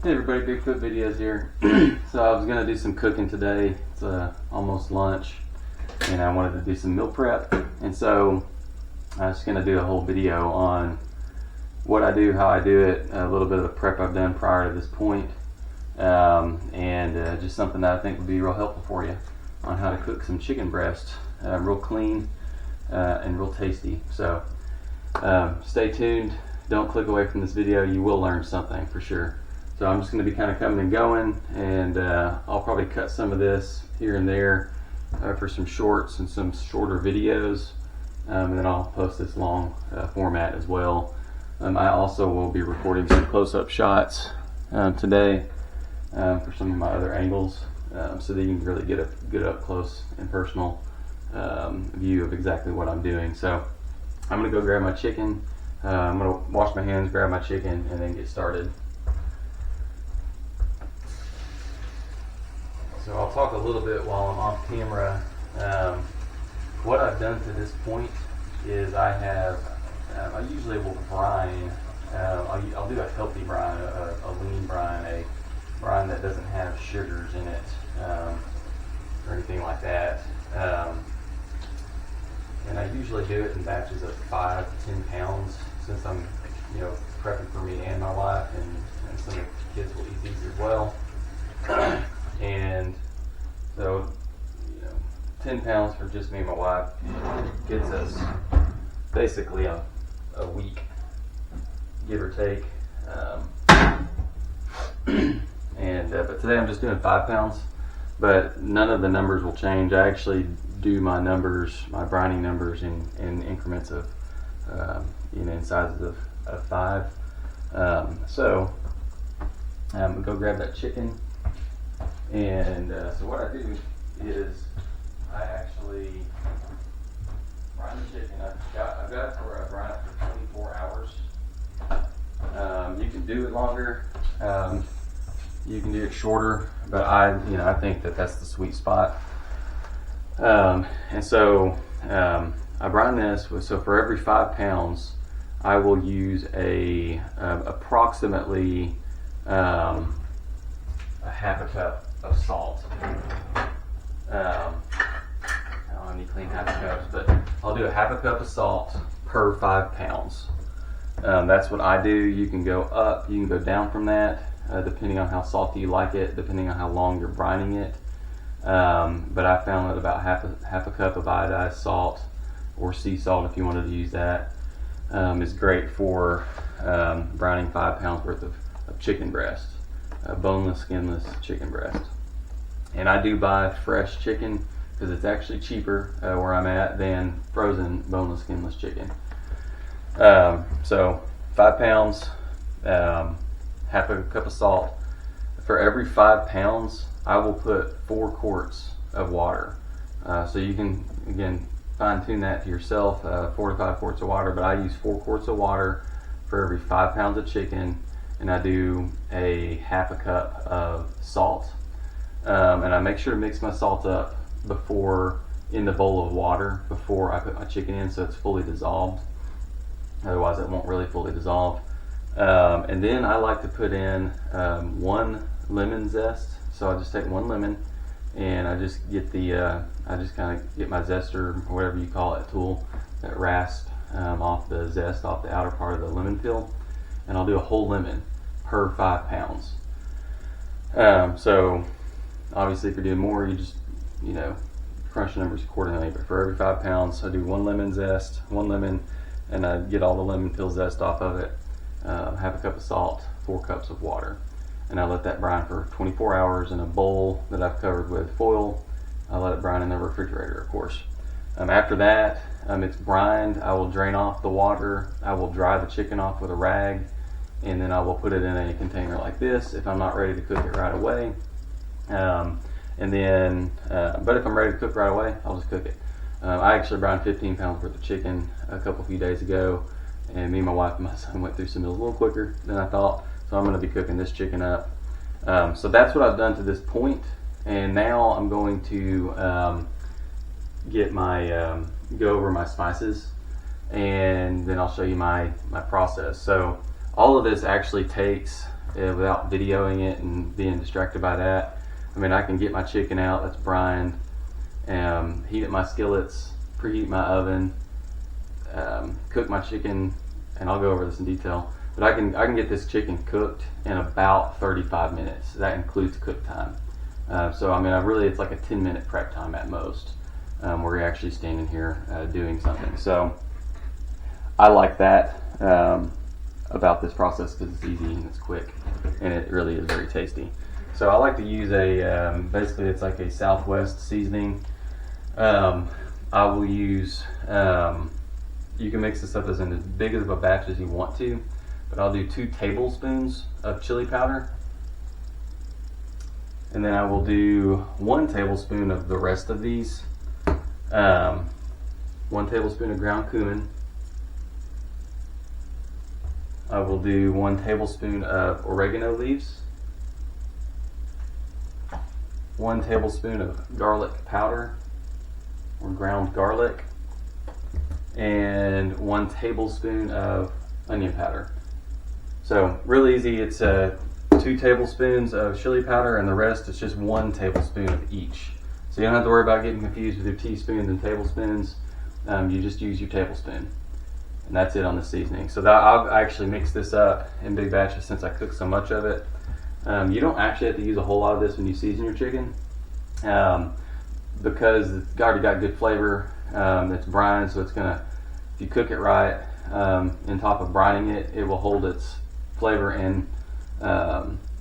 Hey everybody, Bigfoot Videos here. So I was going to do some cooking today. It's almost lunch and I wanted to do some meal prep, and so I was going to do a whole video on what I do, how I do it, a little bit of the prep I've done prior to this point, and just something that I think would be real helpful for you on how to cook some chicken breast real clean and real tasty. So stay tuned, don't click away from this video, you will learn something for sure. So I'm just going to be kind of coming and going, and I'll probably cut some of this here and there for some shorts and some shorter videos, and then I'll post this long format as well. I also will be recording some close-up shots today for some of my other angles, so that you can really get a good up close and personal view of exactly what I'm doing. So I'm going to go grab my chicken. I'm going to wash my hands, grab my chicken, and then get started. So I'll talk a little bit while I'm off camera. What I've done to this point is I usually will brine. I'll do a healthy brine, a lean brine, a brine that doesn't have sugars in it or anything like that. And I usually do it in batches of 5 to 10 pounds, since I'm prepping for me and my wife, and some of the kids will eat these as well. And so 10 pounds for just me and my wife gets us basically a week, give or take. But today I'm just doing 5 pounds, but none of the numbers will change. I actually do my numbers, my brining numbers, in increments of in sizes of 5. So I'm gonna go grab that chicken. And so what I do is I actually brine the chicken. I've got it for a brine for 24 hours. You can do it longer. You can do it shorter, but I think that that's the sweet spot. And so I brine this so for every 5 pounds, I will use approximately a half a cup of salt. I need clean half a cups, but I'll do a half a cup of salt per 5 pounds. That's what I do. You can go up, you can go down from that, depending on how salty you like it, depending on how long you're brining it. But I found that about half a cup of iodized salt, or sea salt if you wanted to use that, is great for brining 5 pounds worth of chicken breast. Boneless, skinless chicken breast. And I do buy fresh chicken because it's actually cheaper where I'm at than frozen boneless, skinless chicken. So 5 pounds, half a cup of salt. For every 5 pounds, I will put 4 quarts of water. So you can, again, fine tune that to yourself, 4 to 5 quarts of water, but I use 4 quarts of water for every 5 pounds of chicken. And I do a half a cup of salt, and I make sure to mix my salt up in the bowl of water before I put my chicken in, so it's fully dissolved. Otherwise it won't really fully dissolve. And then I like to put in 1 lemon zest. So I just take 1 lemon, and I just get kind of get my zester, or whatever you call it, tool, that rasp off the zest off the outer part of the lemon peel. And I'll do a whole lemon per 5 pounds. So obviously if you're doing more, you just crunch the numbers accordingly. But for every 5 pounds, I do 1 lemon zest, 1 lemon, and I get all the lemon peel zest off of it. Half a cup of salt, 4 cups of water, and I let that brine for 24 hours in a bowl that I've covered with foil. I let it brine in the refrigerator, of course. After that, it's brined. I will drain off the water. I will dry the chicken off with a rag, and then I will put it in a container like this if I'm not ready to cook it right away. But if I'm ready to cook right away, I'll just cook it. I actually brined 15 pounds worth of chicken a few days ago, and me, my wife, and my son went through some meals a little quicker than I thought, so I'm going to be cooking this chicken up. So that's what I've done to this point, and now I'm going to go over my spices, and then I'll show you my process. So all of this actually takes without videoing it and being distracted by that. I mean, I can get my chicken out that's brined, heat up my skillets, preheat my oven, cook my chicken, and I'll go over this in detail. But I can get this chicken cooked in about 35 minutes. That includes cook time. So I mean, it's like a 10-minute prep time at most, where you're actually standing here doing something. So I like that about this process because it's easy and it's quick, and it really is very tasty. So I like to use basically it's like a Southwest seasoning. I will use, you can mix this up as big of a batch as you want to, but I'll do 2 tablespoons of chili powder. And then I will do 1 tablespoon of the rest of these. 1 tablespoon of ground cumin. I will do 1 tablespoon of oregano leaves. 1 tablespoon of garlic powder or ground garlic. And 1 tablespoon of onion powder. So real easy, it's 2 tablespoons of chili powder, and the rest is just 1 tablespoon of each. So you don't have to worry about getting confused with your teaspoons and tablespoons. You just use your tablespoon, and that's it on the seasoning. So I'll actually mix this up in big batches since I cook so much of it. You don't actually have to use a whole lot of this when you season your chicken, because it's already got good flavor. It's brine, so it's gonna, if you cook it right, on top of brining it, it will hold its flavor and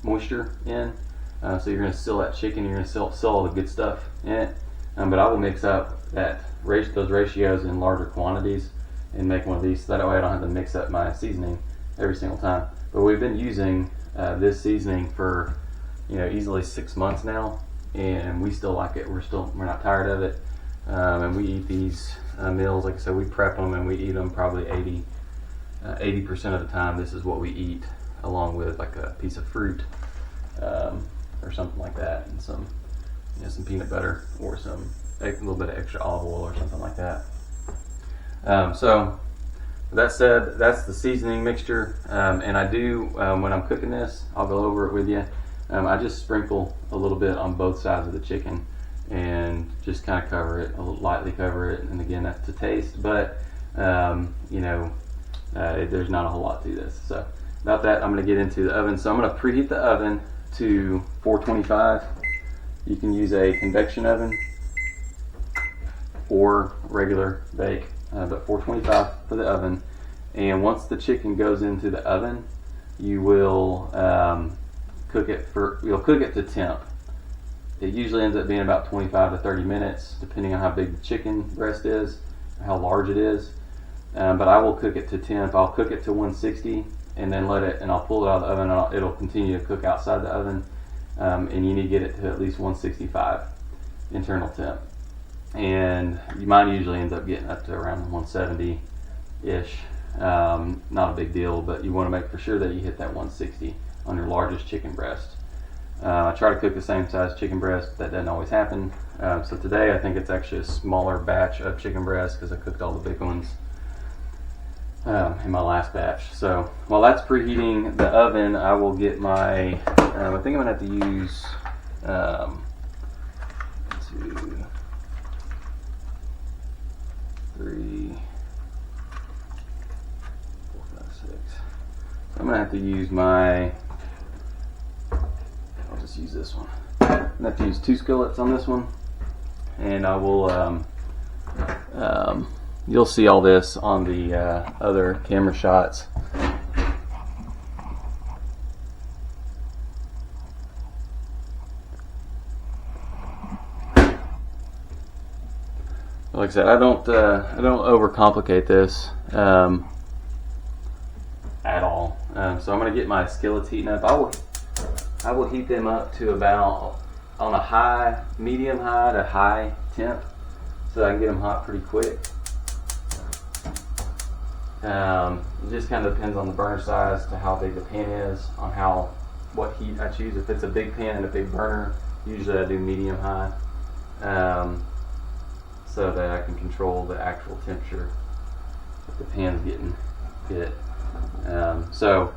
moisture in. So you're going to seal that chicken, you're going to seal all the good stuff in it. But I will mix up those ratios in larger quantities and make one of these, so that way I don't have to mix up my seasoning every single time. But we've been using this seasoning for easily 6 months now, and we still like it. We're not tired of it, and we eat these meals, like I said, we prep them and we eat them probably 80% of the time. This is what we eat, along with like a piece of fruit or something like that, and some peanut butter or a little bit of extra olive oil or something like that. So with that said, that's the seasoning mixture, and I do, when I'm cooking this, I'll go over it with you. I just sprinkle a little bit on both sides of the chicken and just kind of cover it, lightly cover it, and again, that's to taste, but there's not a whole lot to this. So about that, I'm going to get into the oven. So I'm going to preheat the oven to 425. You can use a convection oven or regular bake, but 425 for the oven. And once the chicken goes into the oven, you will you'll cook it to temp. It usually ends up being about 25 to 30 minutes, depending on how big the chicken breast is, or how large it is. But I will cook it to temp. I'll cook it to 160 and then I'll pull it out of the oven, and it'll continue to cook outside the oven. And you need to get it to at least 165 internal temp. And mine usually ends up getting up to around 170-ish. Not a big deal, but you want to make for sure that you hit that 160 on your largest chicken breast. I try to cook the same size chicken breast, but that doesn't always happen. So today I think it's actually a smaller batch of chicken breast because I cooked all the big ones in my last batch. So while that's preheating the oven, I will get my, I think I'm going to have to use 2, 3, 4, 5, 6. So I'm going to have to use I'll just use this one. I'm going to have to use 2 skillets on this one, and I will, you'll see all this on the other camera shots. Like I said, I don't overcomplicate this at all. So I'm going to get my skillets heating up. I will heat them up to about on a medium high to high temp, so I can get them hot pretty quick. It just kind of depends on the burner size to how big the pan is, on what heat I choose. If it's a big pan and a big burner, usually I do medium high, so that I can control the actual temperature if the pan's getting hit. So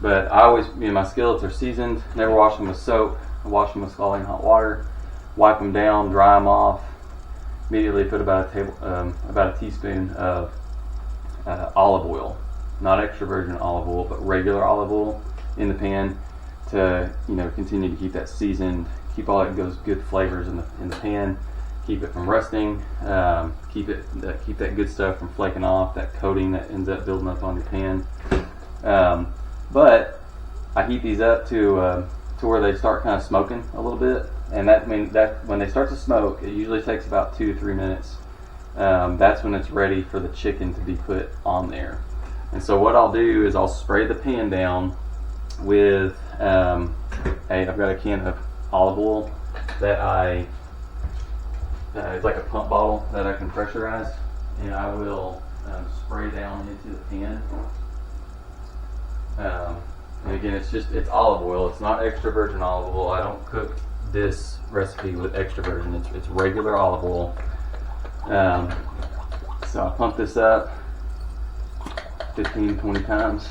But I always, my skillets are seasoned. Never wash them with soap. I wash them with scalding hot water. Wipe them down, dry them off. Immediately put about a teaspoon of olive oil, not extra virgin olive oil, but regular olive oil in the pan to continue to keep that seasoned, keep all those good flavors in the pan, keep it from rusting, keep that good stuff from flaking off, that coating that ends up building up on your pan. But I heat these up to where they start kind of smoking a little bit, and that when they start to smoke, it usually takes about 2 to 3 minutes. That's when it's ready for the chicken to be put on there. And so what I'll do is I'll spray the pan down with I've got a can of olive oil that it's like a pump bottle that I can pressurize, and I will spray down into the pan. And again, it's olive oil. It's not extra virgin olive oil. I don't cook this recipe with extra virgin. It's regular olive oil. So I pump this up 15-20 times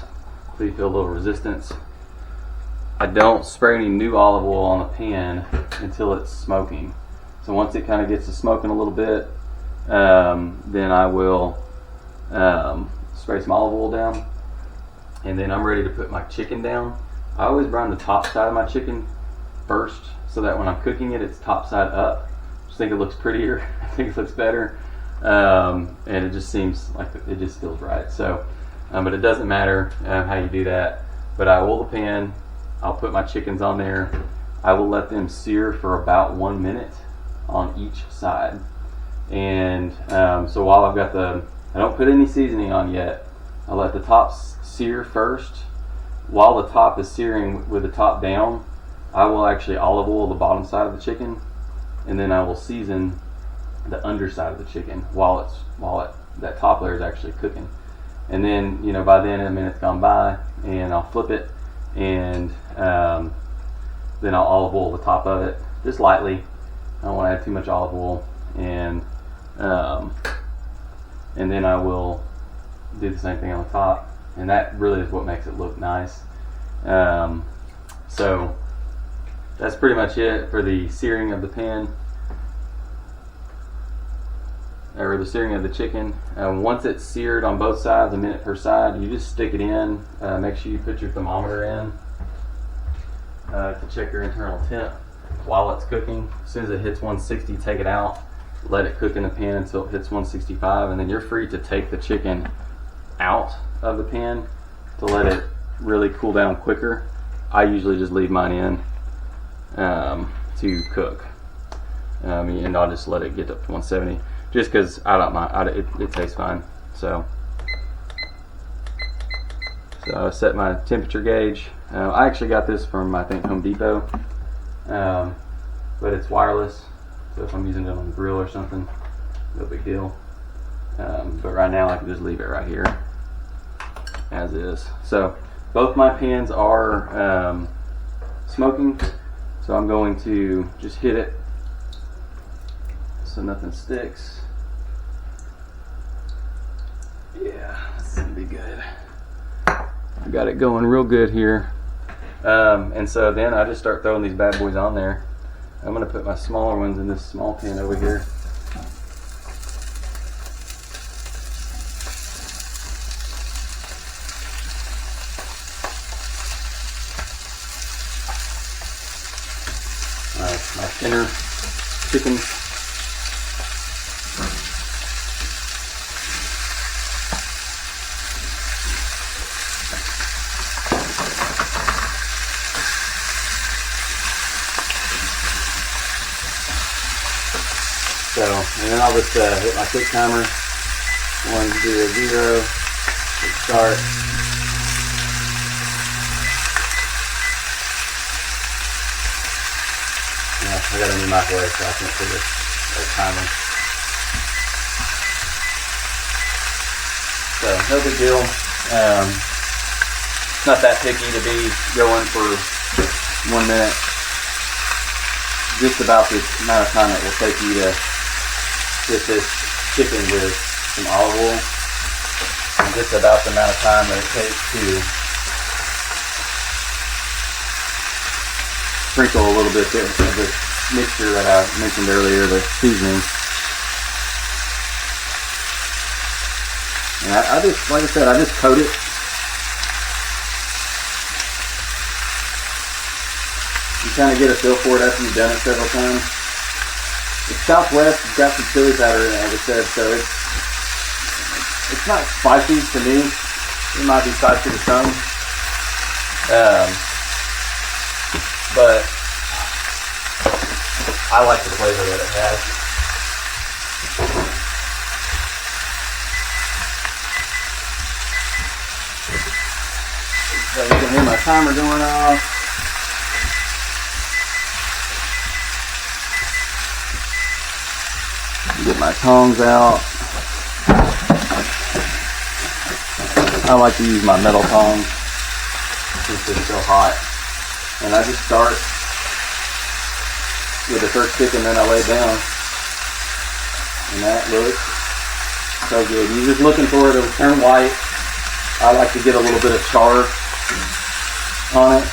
so you feel a little resistance. I don't spray any new olive oil on the pan until it's smoking. So once it kind of gets to smoking a little bit, then I will spray some olive oil down, and then I'm ready to put my chicken down. I always brown the top side of my chicken first, so that when I'm cooking it, it's top side up. I just think it looks prettier. I think it looks better, and it just seems like it just feels right. So, but it doesn't matter how you do that. But I oil the pan. I'll put my chickens on there. I will let them sear for about 1 minute on each side. And so while I don't put any seasoning on yet. I let the top sear first. While the top is searing with the top down, I will actually olive oil the bottom side of the chicken, and then I will season the underside of the chicken while that top layer is actually cooking. And then by then a minute's gone by, and I'll flip it, and then I'll olive oil the top of it just lightly. I don't want to add too much olive oil, and then I will do the same thing on the top, and that really is what makes it look nice. So that's pretty much it for the searing of the pan, or the searing of the chicken. Once it's seared on both sides, a minute per side, you just stick it in. Make sure you put your thermometer in to check your internal temp while it's cooking. As soon as it hits 160, take it out, let it cook in the pan until it hits 165, and then you're free to take the chicken out of the pan to let it really cool down quicker. I usually just leave mine in to cook, and I'll just let it get up to 170 just because I don't mind. It tastes fine. So I set my temperature gauge. I actually got this from, I think, Home Depot, but it's wireless, so if I'm using it on the grill or something, no big deal. But right now I can just leave it right here as is. So both my pans are smoking, so I'm going to just hit it so nothing sticks. Yeah, that's gonna be good. I got it going real good here. And so then I just start throwing these bad boys on there. I'm gonna put my smaller ones in this small pan over here. My thinner chicken. So, and then I'll just hit my quick timer. 100, hit start. I got a new microwave, so I can't put it at a timer. So, no big deal. It's not that picky to be going for 1 minute. Just about the amount of time it will take you to get this chicken with some olive oil. And just about the amount of time that it takes to sprinkle a little bit of this mixture that I mentioned earlier, the seasoning. And I just, like I said, I just coat it. You kind of get a feel for it after you've done it several times. It's Southwest, it's got some chili powder in it, like I said, so it's not spicy to me. It might be spicy to some. But I like the flavor that it has. So you can hear my timer going off. Get my tongs out. I like to use my metal tongs since it's so hot. And I just start with the first stick and then I lay down. And that looks so good. You're just looking for it to turn white. I like to get a little bit of char on it.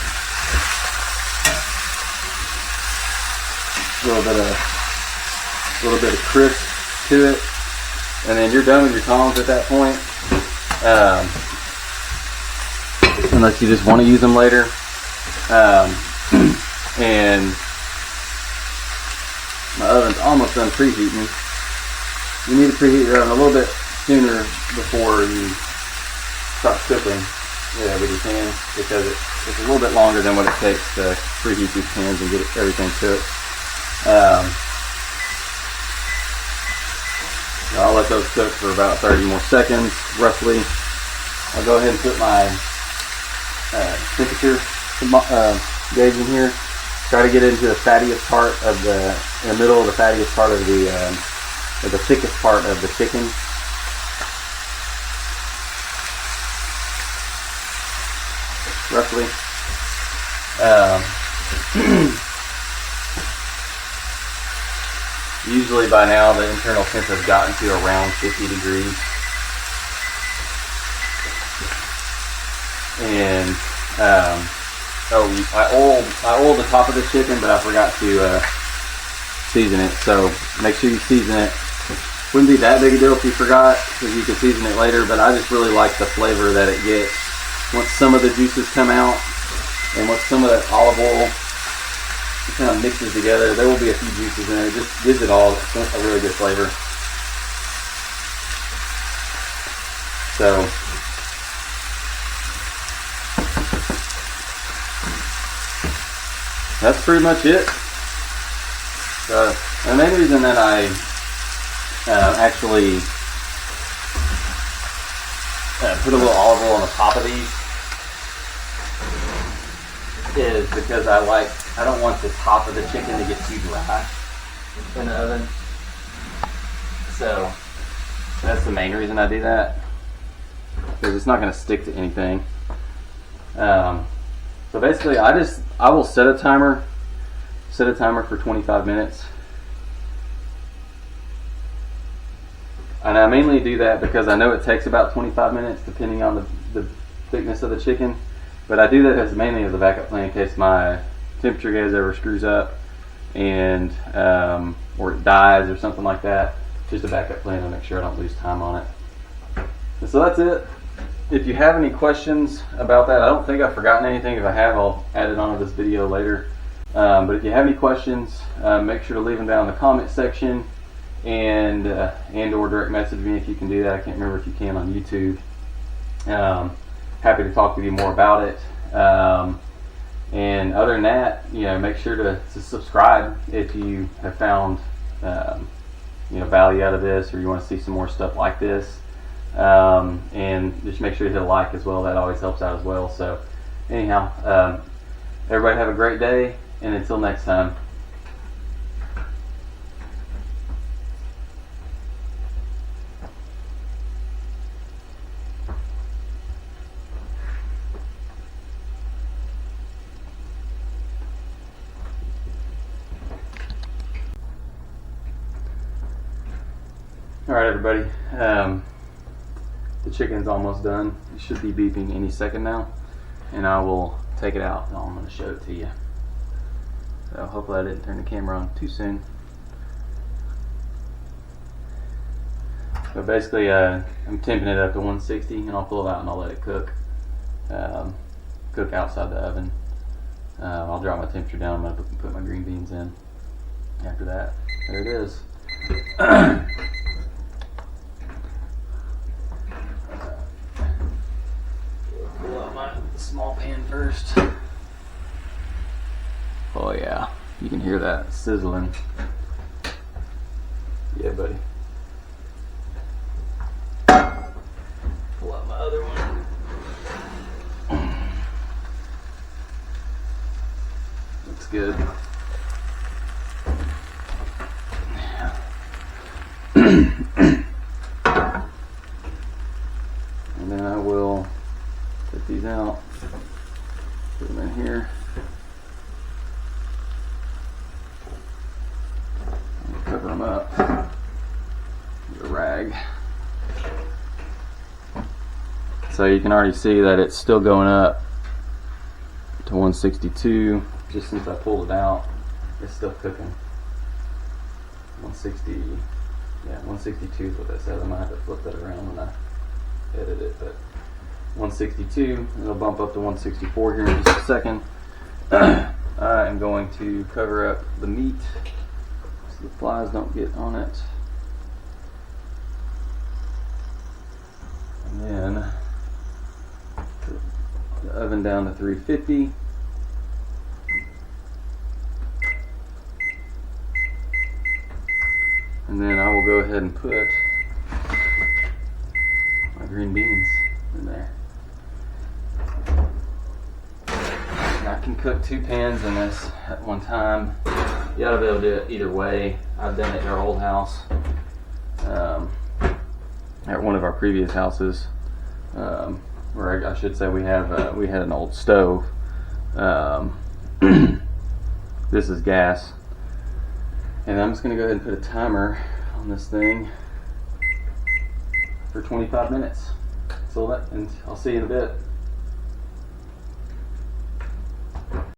A little bit of crisp to it. And then you're done with your tongs at that point. Unless you just want to use them later. And my oven's almost done preheating. You need to preheat your oven a little bit sooner before you start cooking with your pan, because it's a little bit longer than what it takes to preheat these pans and get everything cooked. I'll let those cook for about 30 more seconds, roughly. I'll go ahead and put my temperature gauge in here. Try to get into the fattiest part of in the middle of the fattiest part of the thickest part of the chicken. Roughly. Usually by now the internal temp has gotten to around 50 degrees. And I oiled the top of the chicken, but I forgot to season it. So make sure you season it. Wouldn't be that big a deal if you forgot, because you can season it later. But I just really like the flavor that it gets once some of the juices come out, and once some of that olive oil kind of mixes together. There will be a few juices in there. It just gives it all a really good flavor. So that's pretty much it. The main reason that I actually put a little olive oil on the top of these is because I don't want the top of the chicken to get too dry in the oven. So that's the main reason I do that, because it's not going to stick to anything. So basically I will set a timer for 25 minutes. And I mainly do that because I know it takes about 25 minutes depending on the thickness of the chicken. But I do that as mainly as a backup plan in case my temperature gauge ever screws up and or it dies or something like that. Just a backup plan to make sure I don't lose time on it. And so that's it. If you have any questions about that, I don't think I've forgotten anything. If I have, I'll add it onto this video later. But if you have any questions, make sure to leave them down in the comment section, and or direct message me if you can do that. I can't remember if you can on YouTube. Happy to talk with you more about it. And other than that, make sure to subscribe if you have found value out of this, or you want to see some more stuff like this. And just make sure to hit a like as well. That always helps out as well. So anyhow, everybody have a great day, and until next time. Alright everybody, the chicken's almost done. It should be beeping any second now, and I will take it out. I'm going to show it to you. So hopefully I didn't turn the camera on too soon. But basically, I'm temping it up to 160, and I'll pull it out and I'll let it cook. Cook outside the oven. I'll drop my temperature down. I'm going to put my green beans in. After that, there it is. Pull out my small pan first. Oh yeah, you can hear that sizzling. Yeah, buddy. Pull out my other one. Looks good. And then I will put these out, put them in here. And cover them up with a rag. So you can already see that it's still going up to 162. Just since I pulled it out, it's still cooking. 160, yeah, 162 is what that says. I might have to flip that around when I edit it, but 162, it'll bump up to 164 here in just a second. I am going to cover up the meat so the flies don't get on it. And then put the oven down to 350. And then I will go ahead and put my green beans in there. And I can cook 2 pans in this at one time. You ought to be able to do it either way. I've done it at our old house, at one of our previous houses, where I should say we had an old stove. This is gas. And I'm just going to go ahead and put a timer on this thing for 25 minutes. So and I'll see you in a bit.